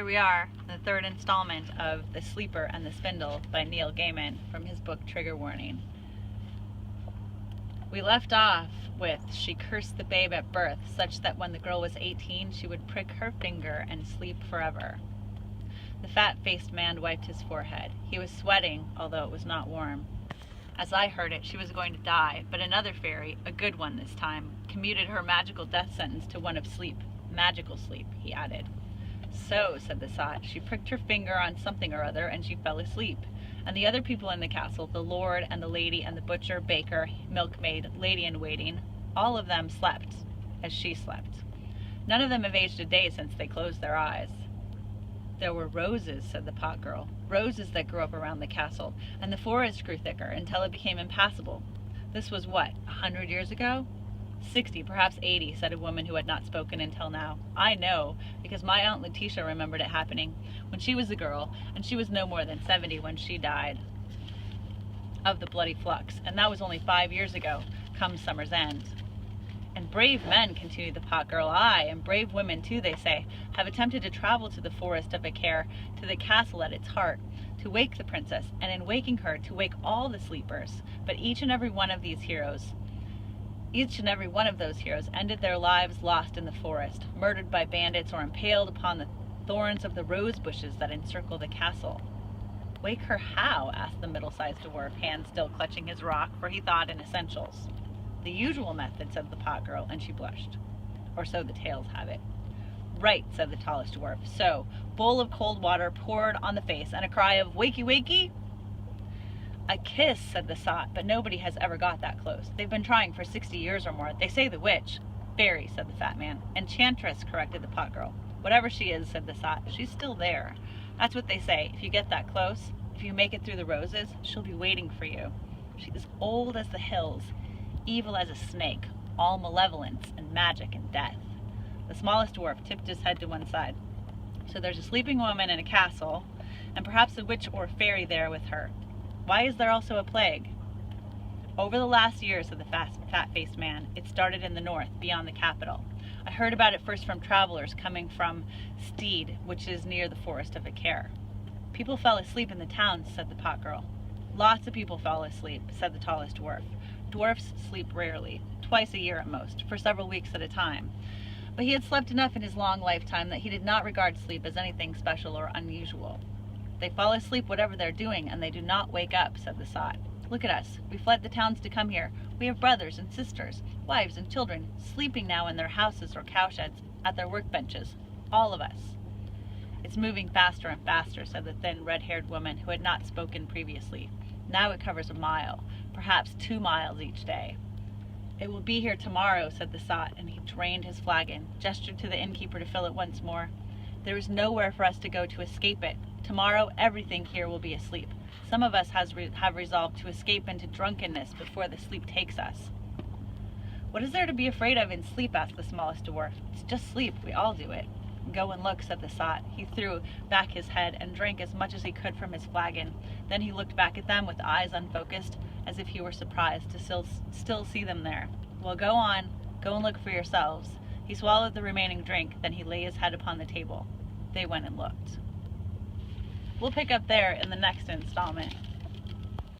Here we are, the third installment of The Sleeper and the Spindle by Neil Gaiman from his book Trigger Warning. We left off with, she cursed the babe at birth, such that when the girl was 18, she would prick her finger and sleep forever. The fat-faced man wiped his forehead. He was sweating, although it was not warm. As I heard it, she was going to die, but another fairy, a good one this time, commuted her magical death sentence to one of sleep. Magical sleep, he added. So, said the sot, she pricked her finger on something or other, and she fell asleep. And the other people in the castle, the lord and the lady and the butcher, baker, milkmaid, lady-in-waiting, all of them slept as she slept. None of them have aged a day since they closed their eyes. There were roses, said the pot girl, roses that grew up around the castle, and the forest grew thicker until it became impassable. This was what, 100 years ago? 60, perhaps 80, said a woman who had not spoken until now. I know, because my Aunt Letitia remembered it happening when she was a girl, and she was no more than 70 when she died of the bloody flux, and that was only 5 years ago, come summer's end. And brave men, continued the pot girl, aye, and brave women too, they say, have attempted to travel to the forest of Acair, to the castle at its heart, to wake the princess, and in waking her, to wake all the sleepers. But each and every one of those heroes ended their lives lost in the forest, murdered by bandits or impaled upon the thorns of the rose bushes that encircle the castle. Wake her how? Asked the middle-sized dwarf, hand still clutching his rock, for he thought in essentials. The usual method, said the pot girl, and she blushed. Or so the tales have it. Right, said the tallest dwarf. So, bowl of cold water poured on the face, and a cry of wakey wakey? A kiss, said the sot, but nobody has ever got that close. They've been trying for 60 years or more. They say the witch. Fairy, said the fat man. Enchantress, corrected the pot girl. Whatever she is, said the sot, she's still there. That's what they say. If you get that close, if you make it through the roses, she'll be waiting for you. She is old as the hills, evil as a snake, all malevolence and magic and death. The smallest dwarf tipped his head to one side. So there's a sleeping woman in a castle, and perhaps a witch or fairy there with her. Why is there also a plague? Over the last year, said the fat-faced man, it started in the north, beyond the capital. I heard about it first from travelers coming from Steed, which is near the forest of Acair. People fell asleep in the towns, said the pot girl. Lots of people fell asleep, said the tallest dwarf. Dwarfs sleep rarely, twice a year at most, for several weeks at a time. But he had slept enough in his long lifetime that he did not regard sleep as anything special or unusual. They fall asleep whatever they're doing, and they do not wake up, said the sot. Look at us. We fled the towns to come here. We have brothers and sisters, wives and children, sleeping now in their houses or cowsheds, at their workbenches. All of us. It's moving faster and faster, said the thin, red-haired woman who had not spoken previously. Now it covers a mile, perhaps 2 miles each day. It will be here tomorrow, said the sot, and he drained his flagon, gestured to the innkeeper to fill it once more. There is nowhere for us to go to escape it. Tomorrow, everything here will be asleep. Some of us have resolved to escape into drunkenness before the sleep takes us. What is there to be afraid of in sleep? Asked the smallest dwarf. It's just sleep. We all do it. Go and look, said the sot. He threw back his head and drank as much as he could from his flagon. Then he looked back at them with eyes unfocused, as if he were surprised to still see them there. Well, go on. Go and look for yourselves. He swallowed the remaining drink, then he lay his head upon the table. They went and looked. We'll pick up there in the next installment.